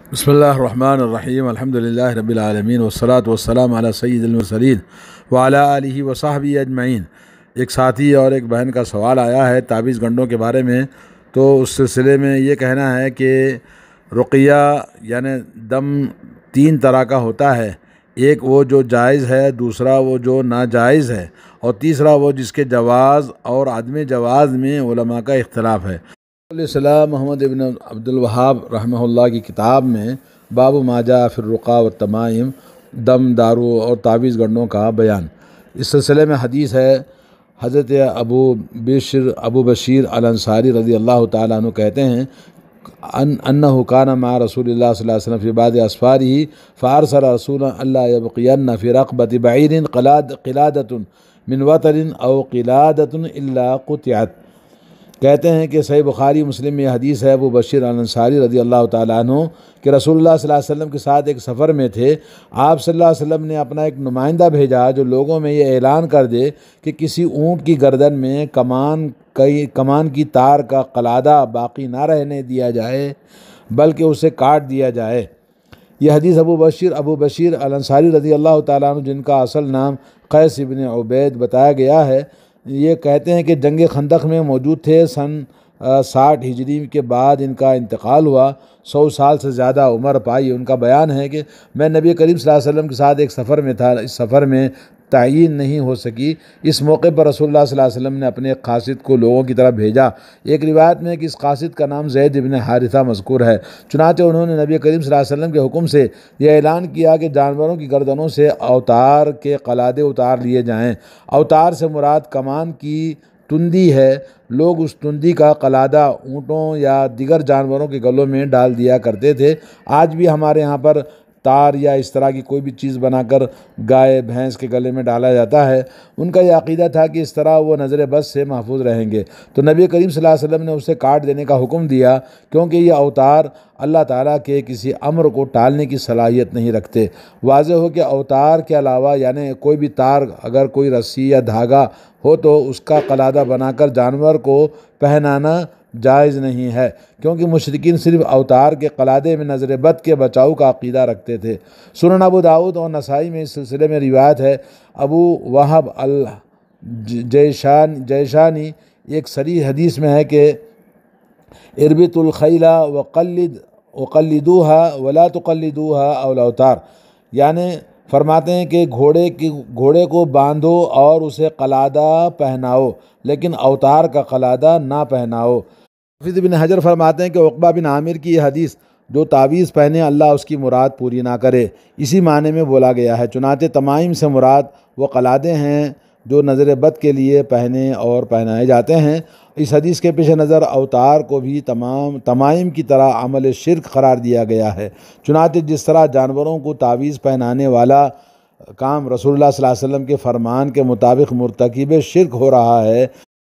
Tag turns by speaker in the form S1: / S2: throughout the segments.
S1: बिस्मिल्लाहिर्रहमानिर्रहीम अल्हम्दुलिल्लाहि रब्बिल आलमीन वस्सलातु वस्सलामु अला सय्यिदिल मुरसलीन व अला आलिहि व सहबिहि अजमईन। एक साथी और एक बहन का सवाल आया है ताबीज़ गंडों के बारे में। तो उस सिलसिले में ये कहना है कि रुक़िया यानी दम तीन तरह का होता है। एक वो जो जायज़ है, दूसरा वो जो नाजायज़ है, और तीसरा वो जिसके जवाज़ और आदमी जवाज़ में उलमा का इख्तिलाफ़ है। सलाम मोहम्मद इब्न अब्दुल वहाब रहमहुल्लाह की किताब में बाबु माजा फिर रुक़ा व तमाइम, दम, दारू और ताबीज़ गंडों का बयान। इस सिलसिले में हदीस है, हज़रत अबू बशीर अल अंसारी रज़ी अल्लाह तआला अन्हु कहते हैं अन्नहु काना मा रसूलिल्लाह सल्लल्लाहु अलैहि वसल्लम फ़ी बादि अस्फ़ारिही फ़अरसल रसूलन अल्ला यबक़ियन्ना फ़ी रक़बति बईरिन क़िलादतुन मिन वतरिन औ क़िलादतुन इल्ला क़ुतिअत। कहते हैं कि सही बुखारी मुस्लिम में हदीस है, अबू बशीर अल अंसारी रज़ी अल्लाह तआला अन्हु कि रसूलुल्लाह सल्लल्लाहु अलैहि वसल्लम के साथ एक सफ़र में थे। आप सल्लल्लाहु अलैहि वसल्लम ने अपना एक नुमाइंदा भेजा जो लोगों में ये ऐलान कर दे कि किसी ऊँट की गर्दन में कमान की तार का कलादा बाकी ना रहने दिया जाए, बल्कि उसे काट दिया जाए। यह हदीस अबू बशीर अल अंसारी रज़ी अल्लाह तआला अन्हु, जिनका असल नाम कैस इब्न उबैद बताया गया है, ये कहते हैं कि जंग खंदक में मौजूद थे। सन 60 हिजरी के बाद इनका इंतकाल हुआ। 100 साल से ज़्यादा उम्र पाई। उनका बयान है कि मैं नबी करीम सल्लल्लाहु अलैहि वसल्लम के साथ एक सफ़र में था। इस सफ़र में तयीन नहीं हो सकी। इस मौके पर रसूलुल्लाह सल्लल्लाहु अलैहि वसल्लम ने अपने एक कासिद को लोगों की तरफ भेजा। एक रिवायत में है कि इस कासिद का नाम ज़ैद इब्न हारिसा मज़कूर है। चुनांचे उन्होंने नबी करीम सल्लल्लाहु अलैहि वसल्लम के हुक्म से यह ऐलान किया कि जानवरों की गर्दनों से अवतार के कलादे उतार लिए जाएँ। अवतार से मुराद कमान की तुंदी है। लोग उस तुंदी का कलादा ऊँटों या दिगर जानवरों के गलों में डाल दिया करते थे। आज भी हमारे यहाँ पर तार या इस तरह की कोई भी चीज़ बनाकर गाय भैंस के गले में डाला जाता है। उनका यह अक़ीदा था कि इस तरह वो नज़र बस से महफूज रहेंगे। तो नबी करीम सल्लल्लाहु अलैहि वसल्लम ने उसे काट देने का हुक्म दिया, क्योंकि ये अवतार अल्लाह ताला के किसी अम्र को टालने की सलाहियत नहीं रखते। वाज़ेह हो कि अवतार के अलावा यानी कोई भी तार, अगर कोई रस्सी या धागा हो तो उसका कलादा बनाकर जानवर को पहनाना जायज़ नहीं है, क्योंकि मुशरिकीन सिर्फ अवतार के कलादे में नज़र बद के बचाव का अक़ीदा रखते थे। सुनन अबू दाऊद और नसाई में इस सिलसिले में रिवायत है, अबू वहाब अल जैशानी एक सरी हदीस में है कि इरबितुल खैला वक़ल्लिदूहा वला तुक़ल्लिदूहा औल अवतार, यानी फरमाते हैं कि घोड़े को बांधो और उसे कलादा पहनाओ, लेकिन अवतार का कलादा ना पहनाओ। हाफिज़ इब्न हजर फरमाते हैं कि उक़बा बिन आमिर की यह हदीस, जो तावीज़ पहने अल्लाह उसकी मुराद पूरी ना करे, इसी माने में बोला गया है। चुनांचे तमाइम से मुराद वो कलादे हैं जो नज़र बद के लिए पहने और पहनाए जाते हैं। इस हदीस के पेश नज़र अवतार को भी तमाइम की तरह अमल शिर्क करार दिया गया है। चुनांचे जिस तरह जानवरों को तावीज़ पहनाने वाला काम रसूलुल्लाह सल्लल्लाहु अलैहि वसल्लम के फरमान के मुताबिक मुर्तकिब शिर्क हो रहा है,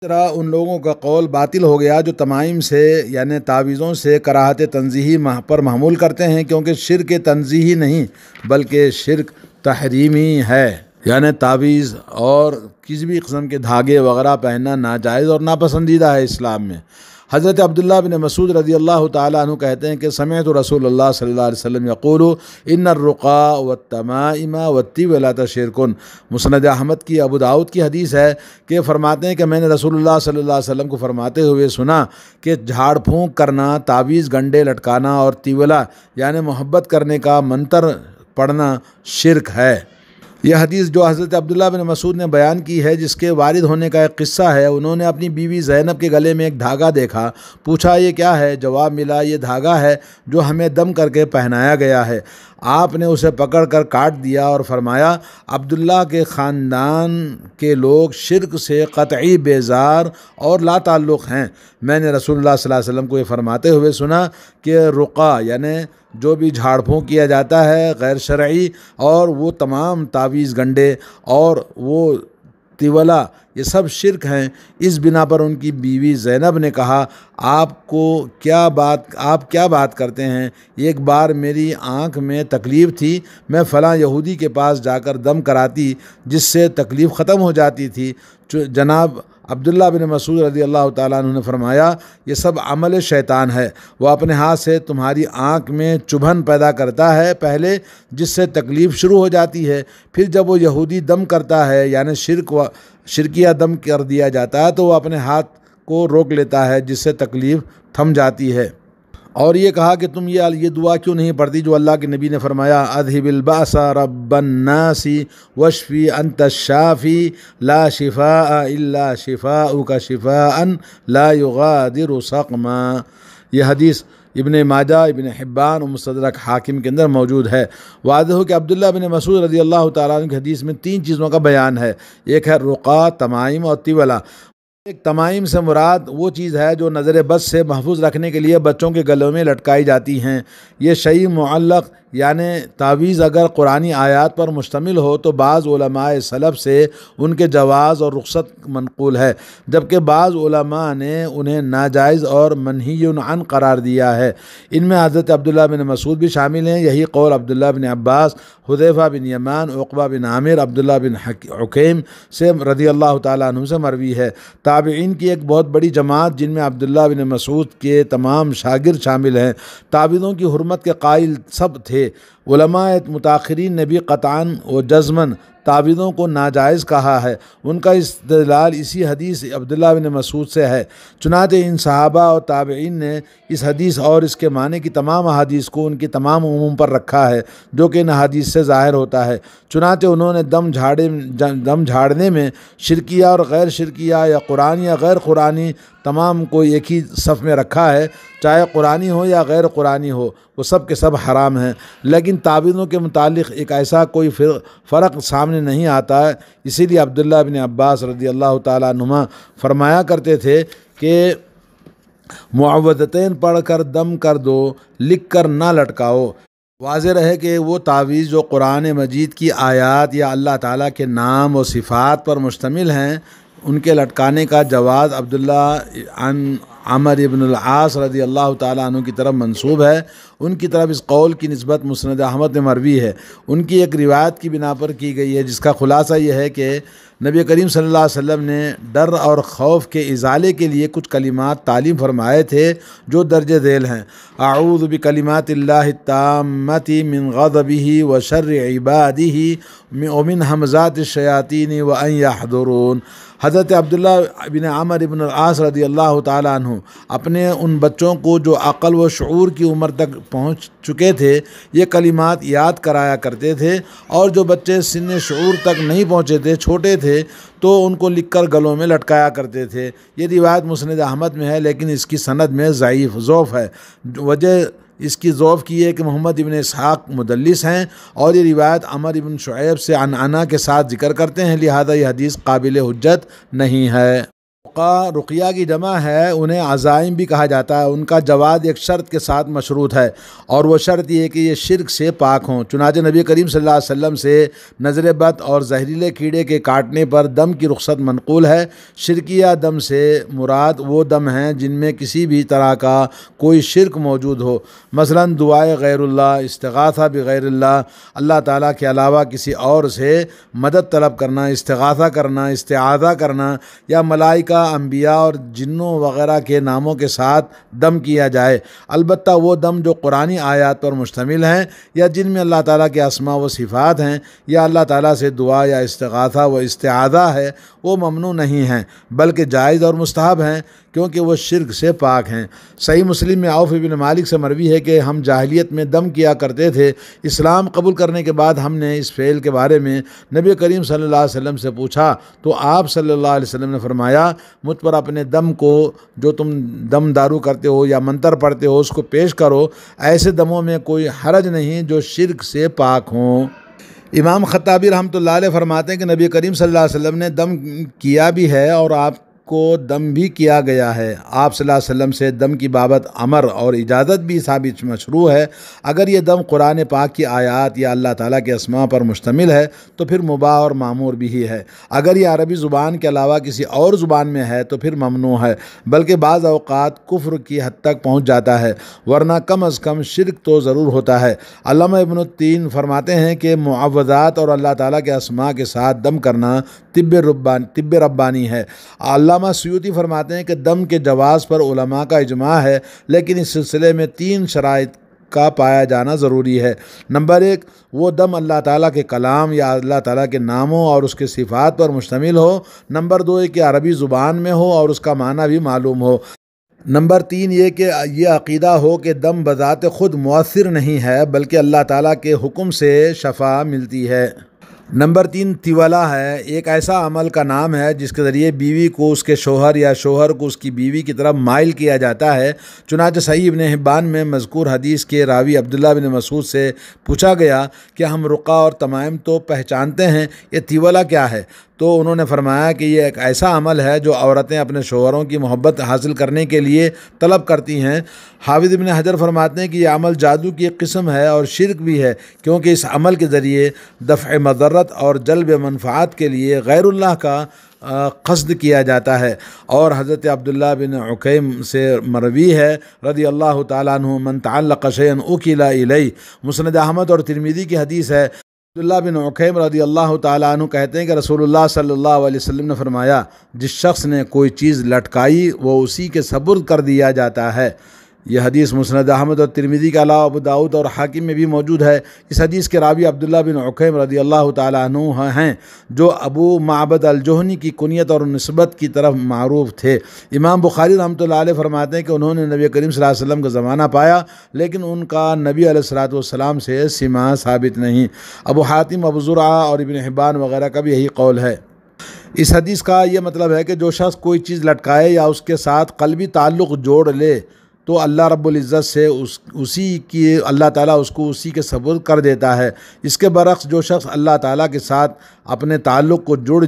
S1: तरह उन लोगों का कौल बातिल हो गया जो तमाइम से यानी तावीज़ों से कराहत तंज़ीही पर महमूल करते हैं, क्योंकि शिर्क तंज़ीही नहीं बल्कि शिर्क तहरीमी है। यानी तावीज़ और किसी भी किस्म के धागे वगैरह पहनना नाजायज़ और नापसंदीदा है इस्लाम में। हज़रत अब्दुल्लाह बिन मसूद रज़ी अल्लाह तआला अन्हु कहते हैं कि समिअतु रसूलुल्लाह सल्लल्लाहु अलैहि वसल्लम यक़ूलु इन्नर रुक़ा वत्तमाइमा वत्तिवलत शिरकुन। मुस्नद अहमद की अबू दाऊद की हदीस है कि फरमाते हैं कि मैंने रसूलुल्लाह सल्लल्लाहु अलैहि वसल्लम को फरमाते हुए सुना कि झाड़ फूँक करना, तावीज़ गंडे लटकाना और तिवला यानी मोहब्बत करने का मंत्र पढ़ना शिरक है। यह हदीस जो हज़रत अब्दुल्लाह बिन मसूद ने बयान की है, जिसके वारिद होने का एक किस्सा है। उन्होंने अपनी बीवी ज़ैनब के गले में एक धागा देखा, पूछा ये क्या है? जवाब मिला ये धागा है जो हमें दम करके पहनाया गया है। आपने उसे पकड़ कर काट दिया और फरमाया अब्दुल्ला के ख़ानदान के लोग शिर्क से क़तई बेजार और ला ताल्लुक़ हैं। मैंने रसूलुल्लाह सल्लल्लाहु अलैहि वसल्लम को ये फरमाते हुए सुना कि रुक़ा यानी जो भी झाड़ फूँक किया जाता है गैर शरई, और वो तमाम तावीज़ गंडे और वो तिवला ये सब शिर्क हैं। इस बिना पर उनकी बीवी ज़ैनब ने कहा आप क्या बात करते हैं? एक बार मेरी आँख में तकलीफ़ थी, मैं फ़लाँ यहूदी के पास जाकर दम कराती जिससे तकलीफ़ ख़त्म हो जाती थी। जनाब अब्दुल्ला बिन मसूद रज़ी अल्लाह ताला अन्हु ने फरमाया, ये सब अमल शैतान है। वह अपने हाथ से तुम्हारी आँख में चुभन पैदा करता है पहले, जिससे तकलीफ़ शुरू हो जाती है। फिर जब वो यहूदी दम करता है, यानी शिरकिया दम कर दिया जाता है, तो वह अपने हाथ को रोक लेता है, जिससे तकलीफ़ थम जाती है। और ये कहा कि तुम ये दुआ क्यों नहीं पढ़ती जो अल्लाह के नबी ने फरमाया, अज़हिबिल बासा रब्बन नासी वशफ़ी अंत शाफ़ी ला शिफ़ा इल्ला शिफ़ाउका शिफ़ाअन ला युगादिरु सक़मा। यह हदीस इब्ने माजा, इब्ने हिब्बान और मुस्तदरक हाकिम के अंदर मौजूद है। वाज़ेह हो कि अब्दुल्ला बिन मसूद रज़ी अल्लाह ताला अन्हु की हदीस में 3 चीज़ों का बयान है। एक है रुक़ा, तमाइम और तिवला। एक तमाइम से मुराद वो चीज़ है जो नज़र बद से महफूज रखने के लिए बच्चों के गलों में लटकाई जाती हैं। ये शई मुअल्लक़ यानि तावीज़ अगर कुरानी आयात पर मुश्तमिल हो तो बाज़ उलमाए सलफ़ से उनके जवाज़ और रुख़सत मनक़ूल है, जबकि बाज़ उलमा ने उन्हें नाजायज़ और मनहियुन अन करार दिया है। इनमें हज़रत अब्दुल्ला बिन मसूद भी शामिल हैं। यही कौल अब्दुल्ला बिन अब्बास, हुज़ैफ़ा बिन यमान, उक़बा बिन आमिर, अब्दुल्ला बिन उकैम से रज़ी अल्लाह ताला अन्हु से मरवी है। ताबईन की एक बहुत बड़ी जमात जिनमें अब्दुल्ला बिन मसूद के तमाम शागिर्द शामिल हैं, ताबीदों की हुर्मत के कायल सब थे। उलमाए मुताखिरीन ने भी क़तअन व जज़मन ताबीदों को नाजायज़ कहा है। उनका इस्तिदलाल इसी हदीस अब्दुल्ला बिन मसूद से है। चुनांचे इन सहाबा और ताबईन ने इस हदीस और इसके माने की तमाम अहादीस को उनकी तमाम उमूम पर रखा है, जो कि इन हदीस से ज़ाहिर होता है। चुनांचे उन्होंने दम झाड़ने में शिरकिया और गैर शिरकिया या कुरानी या गैर कुरानी तमाम को एक ही सफ़ में रखा है, चाहे कुरानी हो या गैर कुरानी हो, वो सब के सब हराम हैं। लेकिन ताबीदों के मुतालिक एक ऐसा कोई फ़र्क सामने नहीं आता है। इसीलिए अब्दुल्ला बिन अब्बास रज़ी अल्लाह ताला अन्हुमा फरमाया करते थे कि मुअव्वज़तैन पढ़ कर दम कर दो, लिख कर ना लटकाओ। वाज़ेह रहे कि वो तावीज़ जो कुरान मजीद की आयात या अल्लाह ताला के नाम और सिफ़ात पर मुश्तमिल हैं, उनके लटकाने का जवाज़ अब्दुल्ला अन अमर इब्न आस रज़ी अल्लाह ताला अन्हु की तरफ मंसूब है। उनकी तरफ इस कौल की निस्बत मुस्नद अहमद में मरवी है। उनकी एक रिवायत की बिना पर की गई है, जिसका खुलासा यह है कि नबी करीम सल्लल्लाहु अलैहि वसल्लम ने डर और खौफ के इज़ाले के लिए कुछ कलिमात तालीम फरमाए थे, जो दर्ज ज़ैल हैं। अऊज़ु बिकलिमातिल्लाहि ताम्मति मिन ग़ज़बिही व शर्रि इबादिही व मिन हमज़ातिश शयातीन व अन यहज़ुरून। हज़रत अब्दुल्ला बिन अमर इब्न आस रज़ी अल्लाह ताला अन्हु अपने उन बच्चों को जो अक़ल व शऊर की उम्र तक पहुँच चुके थे, ये कलिमात याद कराया करते थे, और जो बच्चे सिन्न शऊर तक नहीं पहुँचे थे, छोटे थे, तो उनको लिखकर गलों में लटकाया करते थे। ये रिवायत मुस्नद अहमद में है, लेकिन इसकी सनद में ज़ोफ़ है। वजह इसकी ज़ौफ़ की है कि मोहम्मद इब्न इसहाक़ मुदल्लिस हैं और ये रिवायत अमर इब्न शुऐब से अना के साथ जिक्र करते हैं, लिहाजा ये हदीस काबिल हुज्जत नहीं है। रुक़िया की जमा है, उन्हें अज़ाइम भी कहा जाता है। उनका जवाज़ एक शर्त के साथ मशरूत है, और वह शर्त ये कि ये शिर्क से पाक हों। चुनांचे नबी करीम सल्लल्लाहु अलैहि वसल्लम से नज़र बद और जहरीले कीड़े के काटने पर दम की रुख़सत मनक़ूल है। शिरकिया दम से मुराद वो दम हैं जिनमें किसी भी तरह का कोई शिर्क मौजूद हो, मसलन दुआए गैरुल्लाह, इस्तिग़ासा बिगैरिल्लाह, अल्लाह ताला के अलावा किसी और से मदद तलब करना, इस्तिग़ासा करना, इस्तिआज़ा करना, या मलाइका, अंबिया और जिन्नों वगैरह के नामों के साथ दम किया जाए। अलबत्ता वो दम जो कुरानी आयात पर मुश्तमिल हैं, या जिनमें अल्लाह ताला के अस्मा व सिफ़ात हैं, या अल्लाह ताला से दुआ या इस्तिग़ासा व इस्तिआज़ा है, वो ममनू नहीं हैं, बल्कि जायज़ और मुस्तहब हैं, क्योंकि वो शिर्क से पाक हैं। सही मुस्लिम में औफ इब्न मालिक से मरवी है कि हम जाहिलियत में दम किया करते थे। इस्लाम कबूल करने के बाद हमने इस फ़ेल के बारे में नबी करीम सल्लल्लाहु अलैहि वसल्लम से पूछा, तो आप सल्लल्लाहु अलैहि वसल्लम ने फरमाया, मुझ पर अपने दम को, जो तुम दम दारू करते हो या मंतर पढ़ते हो, उसको पेश करो। ऐसे दमों में कोई हरज नहीं जो शिर्क से पाक हों। इमाम खत्ताबी रहमतुल्लाह अलैह फरमाते हैं कि नबी करीम सल्लल्लाहु अलैहि वसल्लम ने दम किया भी है और आप को दम भी किया गया है। आप सल्लल्लाहु अलैहि वसल्लम से दम की बाबत अमर और इजाज़त भी साबित मशरू है। अगर ये दम कुरान पाक की आयात या अल्लाह ताला के अस्मा पर मुश्तमिल है तो फिर मुबाह और मामूर भी ही है। अगर ये अरबी ज़ुबान के अलावा किसी और ज़ुबान में है तो फिर ममनू है, बल्कि बाज़ औक़ात कुफ्र की हद तक पहुँच जाता है, वरना कम अज़ कम शिर्क तो ज़रूर होता है। अल्लामा इब्न तीन फरमाते हैं कि मुअव्वज़ात और अल्लाह ताला के अस्मा के साथ दम करना तिब्ब रब्बानी है। अल्लाह अल्लामा सुयूती फरमाते हैं कि दम के जवाज़ पर उलमा का इजमा है, लेकिन इस सिलसिले में 3 शराइत का पाया जाना ज़रूरी है। नंबर 1, वो दम अल्लाह ताला के कलाम या अल्लाह ताला के नामों और उसके सिफ़ात पर मुश्तमिल हो। नंबर 2 कि अरबी ज़ुबान में हो और उसका माना भी मालूम हो। नंबर 3 ये कि यह अक़ीदा हो कि दम बज़ात ख़ुद मुअस्सिर नहीं है, बल्कि अल्लाह ताला के हुक्म से शफ़ा मिलती है। नंबर 3 तिवला है, एक ऐसा अमल का नाम है जिसके ज़रिए बीवी को उसके शोहर या शोहर को उसकी बीवी की तरफ माइल किया जाता है। चुनांचे सही इब्न हिब्बान में मज़कूर हदीस के रावी अब्दुल्लाह बिन मसूद से पूछा गया कि हम रुक़ा और तमाइम तो पहचानते हैं, ये तिवला क्या है? तो उन्होंने फरमाया कि ये एक ऐसा अमल है जो औरतें अपने शोहरों की मोहब्बत हासिल करने के लिए तलब करती हैं। हाफिज़ इब्न हजर फरमाते हैं कि यह अमल जादू की एक किस्म है और शिरक भी है, क्योंकि इस अमल के ज़रिए दफ़अ मज़र्रत और जल्ब मनफ़ात के लिए गैरुल्लाह का क़स्द किया जाता है। और हज़रत अब्दुल्लाह बिन उकैम से मरवी है रज़ी अल्लाह ताला अन्हु, मन तअल्लक़ शैअन उकिला इलैहि। मुस्नद अहमद और तिरमिज़ी की हदीस है। अब्दुल्लाह बिन उकैम रज़ी अल्लाह ताला अन्हु कहते हैं कि रसूलुल्लाह सल्लल्लाहु अलैहि वसल्लम ने फरमाया, जिस शख्स ने कोई चीज़ लटकाई वो उसी के सपुर्द कर दिया जाता है। यह हदीस मुस्नद अहमद और तिरमिज़ी के अलावा अबू दाऊद और हाकिम में भी मौजूद है। इस हदीस के रावी अब्दुल्लाह बिन उकैम रज़ी अल्लाह ताला अन्हु हैं, जो अबू माबद अल-जुहनी की कुनियत और निस्बत की तरफ मारूफ थे। इमाम बुखारी रहमतुल्लाह अलैह फरमाते हैं कि उन्होंने नबी करीम सल्लल्लाहु अलैहि वसल्लम का ज़माना पाया, लेकिन उनका नबी अलैहिस्सलातु वस्सलाम से सिमा साबित नहीं। अबू हातिम, अबू ज़ुरआ और इब्न हिब्बान वगैरह का भी यही कौल है। इस हदीस का ये मतलब है कि जो शख्स कोई चीज़ लटकाए या उसके साथ क़ल्बी ताल्लुक़ जोड़ ले तो अल्लाह रब्बुल इज़्ज़त से उसी की अल्लाह ताला उसको उसी के सपुर्द कर देता है। इसके बरक्स जो शख्स अल्लाह ताला के साथ अपने ताल्लुक़ को जोड़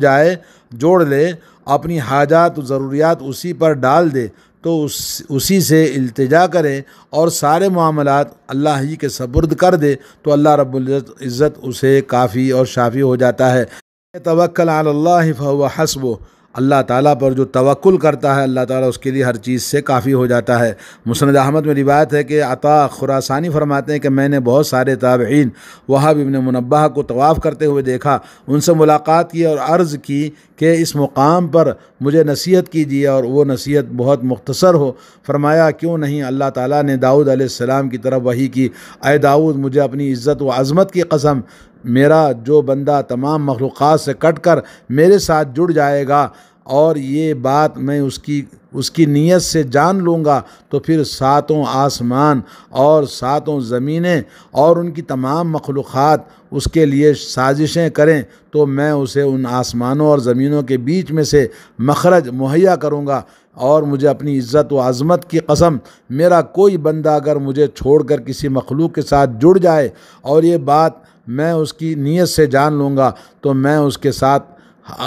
S1: ले, अपनी हाजात ज़रूरियात उसी पर डाल दे, तो उसी से इल्तिजा करे और सारे मामलात अल्लाह ही के सपुर्द कर दे, तो अल्लाह रब्बुल इज़्ज़त उसे काफ़ी और शाफ़ी हो जाता है। तवक्कल अलल्लाहि फहुव हस्बुह, अल्लाह ताला पर जो तवक्कुल करता है अल्लाह ताला उसके लिए हर चीज़ से काफ़ी हो जाता है। मुस्नद अहमद में रिवायत है कि अता खुरासानी फरमाते हैं कि मैंने बहुत सारे ताबईन वहाब इब्न मुनब्बह को तवाफ़ करते हुए देखा, उनसे मुलाकात की और अर्ज़ की कि इस मुकाम पर मुझे नसीहत कीजिए और वो नसीहत बहुत मुख्तसर हो। फरमाया, क्यों नहीं? अल्लाह ताला ने दाऊद अलैहिस्सलाम की तरफ वही की, ऐ दाऊद, मुझे अपनी इज़्ज़त व अज़मत की कसम, मेरा जो बंदा तमाम मखलूक़ात से कट कर मेरे साथ जुड़ जाएगा और ये बात मैं उसकी नीयत से जान लूँगा, तो फिर 7 आसमान और 7 ज़मीनें और उनकी तमाम मखलूक़ात उसके लिए साजिशें करें, तो मैं उसे उन आसमानों और ज़मीनों के बीच में से मखरज मुहैया करूँगा। और मुझे अपनी इज़्ज़त व अज़मत की कसम, मेरा कोई बंदा अगर मुझे छोड़कर किसी मखलूक के साथ जुड़ जाए और ये बात मैं उसकी नीयत से जान लूँगा, तो मैं उसके साथ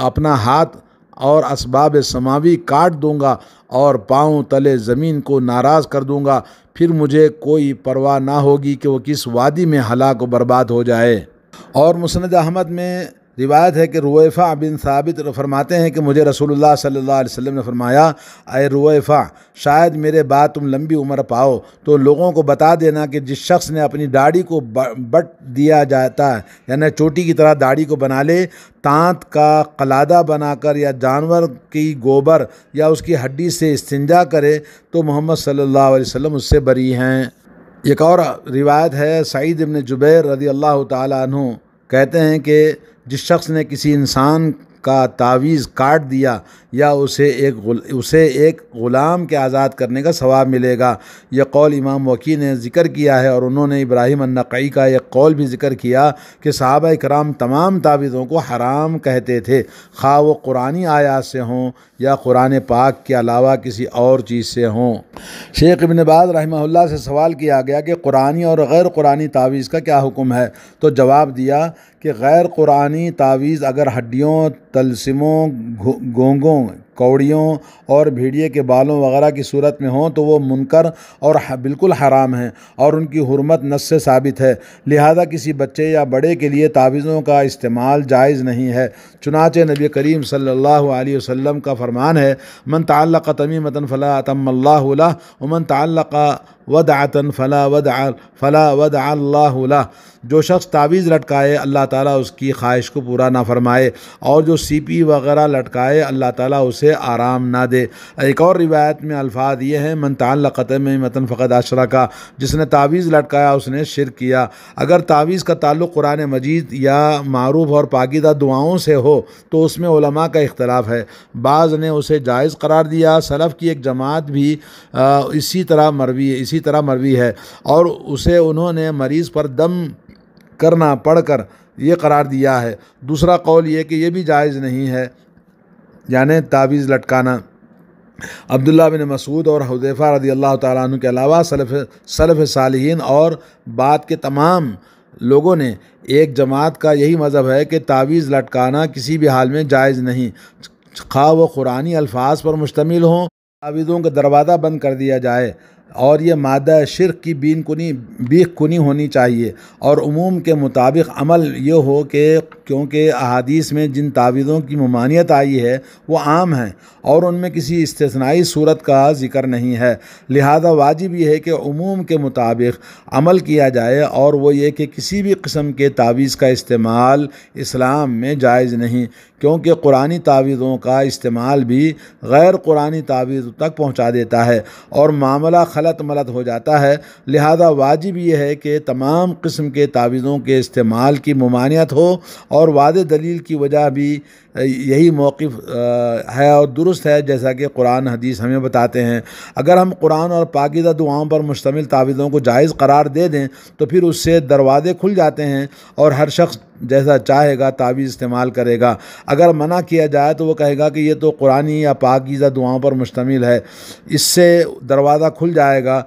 S1: अपना हाथ और असबाब समावी काट दूँगा और पाँव तले ज़मीन को नाराज़ कर दूँगा। फिर मुझे कोई परवाह ना होगी कि वो किस वादी में हलाक व बर्बाद हो जाए। और मुस्नद अहमद में रिवायत है कि रुवैफ़ा बिन साबित फरमाते हैं कि मुझे रसूलुल्लाह सल्लल्लाहु अलैहि वसल्लम ने फरमाया, अय रुवैफ़ा, शायद मेरे बाद तुम लंबी उम्र पाओ तो लोगों को बता देना कि जिस शख्स ने अपनी दाढ़ी को बट दिया जाता है, यानी चोटी की तरह दाढ़ी को बना ले, तांत का कलादा बनाकर या जानवर की गोबर या उसकी हड्डी से इस्तिंजा करे, तो मोहम्मद सल्लल्लाहु अलैहि वसल्लम उससे बरी हैं। एक और रिवायत है, सईद इब्न जुबैर रज़ी अल्लाह ताला अन्हु कहते हैं कि जिस शख्स ने किसी इंसान का तावीज़ काट दिया या उसे एक ग़ुलाम के आज़ाद करने का सवाब मिलेगा। यह कौल इमाम वकी ने ज़िक्र किया है और उन्होंने इब्राहिम अन्नक़ई का एक कौल भी ज़िक्र किया कि सहाबा इकराम तमाम तावीज़ों को हराम कहते थे, खा वो कुरानी आयात से हों या कुरान पाक के अलावा किसी और चीज़ से हों। शेख इब्न बाज़ रहमहुल्लाह से सवाल किया गया कि कुरानी और गैर कुरानी तावीज़ का क्या हुक्म है, तो जवाब दिया कि गैर कुरानी तावीज़ अगर हड्डियों, तलसिमों, गोंगों, कौड़ियों और भेड़िए के बालों वगैरह की सूरत में हों तो वो मुनकर और बिल्कुल हराम हैं और उनकी हुर्मत नस से साबित है। लिहाजा किसी बच्चे या बड़े के लिए तावीज़ों का इस्तेमाल जायज़ नहीं है। चुनाचे नबी करीम सल्लल्लाहु अलैहि वसल्लम का फरमान है, मन तअल्लक़ तमीमतन फ़ला अतम्मल्लाहु लहु व मन तअल्लक़ वदअतन फ़ला वदअल्लाहु लहु। जो शख्स तावीज़ लटकाए अल्लाह ताला उसकी ख्वाहिश को पूरा ना फरमाए, और जो सीपी वगैरह लटकाए अल्लाह ताला उसे उसे आराम ना दे। एक और रिवायत में अल्फाज ये हैं, मन तअल्लक़ तमीमतन फ़क़द अशरका, जिसने तावीज़ लटकाया उसने शिरक किया। अगर तावीज़ का ताल्लुक़ कुरान मजीद या मारूफ़ और पाकीदा दुआओं से हो तो उसमें उलमा का इख्तलाफ है। बाज़ ने उसे जायज़ करार दिया। सलफ़ की एक जमात भी इसी तरह मरवी है और उसे उन्होंने मरीज़ पर दम करना पढ़कर ये करार दिया है। दूसरा कौल ये कि ये भी जायज़ नहीं है, यानी तावीज़ लटकाना। अब्दुल्लाह बिन मसूद और हुज़ैफ़ा रज़ियल्लाहु ताला अन्हु के अलावा सलफ़ सालिहीन और बाद के तमाम लोगों ने एक जमात का यही मज़हब है कि तावीज़ लटकाना किसी भी हाल में जायज़ नहीं, खा वो कुरानी अल्फाज पर मुश्तमिल हों। तावीज़ों का दरवाज़ा बंद कर दिया जाए और ये मादा शिर्क की बीख कुनी होनी चाहिए और उमूम के मुताबिक अमल ये हो कि क्योंकि अहादीस में जिन तावीज़ों की ममानियत आई है वो आम हैं और उनमें किसी इस्तिस्नाई सूरत का ज़िक्र नहीं है, लिहाजा वाजिब ये है कि उमूम के मुताबिक अमल किया जाए और वो ये कि किसी भी किस्म के तावीज़ का इस्तेमाल इस्लाम में जायज़ नहीं, क्योंकि कुरानी तावीज़ों का इस्तेमाल भी गैर कुरानी तावीज़ तक पहुँचा देता है और मामला खलत मलत हो जाता है। लिहाजा वाजिब ये है कि तमाम किस्म के तावीज़ों के इस्तेमाल की ममानियत हो और वाज़ेह दलील की वजह भी यही मौक़िफ़ है और दुरुस्त है, जैसा कि कुरान हदीस हमें बताते हैं। अगर हम कुरान और पाकीज़ा दुआओं पर मुश्तमिल तावीज़ों को जायज़ करार दे दें तो फिर उससे दरवाज़े खुल जाते हैं और हर शख्स जैसा चाहेगा तावीज़ इस्तेमाल करेगा। अगर मना किया जाए तो वो कहेगा कि ये तो कुरानी या पाकीज़ा दुआओं पर मुश्तमिल है, इससे दरवाज़ा खुल जाएगा,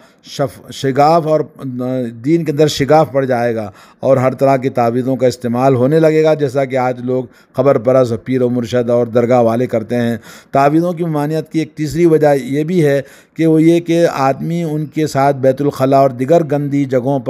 S1: शिगाफ और दीन के अंदर शिगाफ पड़ जाएगा और हर तरह की तावीज़ों का इस्तेमाल होने लगेगा, जैसा कि आज लोग ख़बर परस पीर व मुर्शद और दरगाह वाले करते हैं। तावीज़ों की ममानियत की एक तीसरी वजह ये भी है कि वो ये कि आदमी उनके साथ बैतुल खला और दिगर गंदी जगहों पर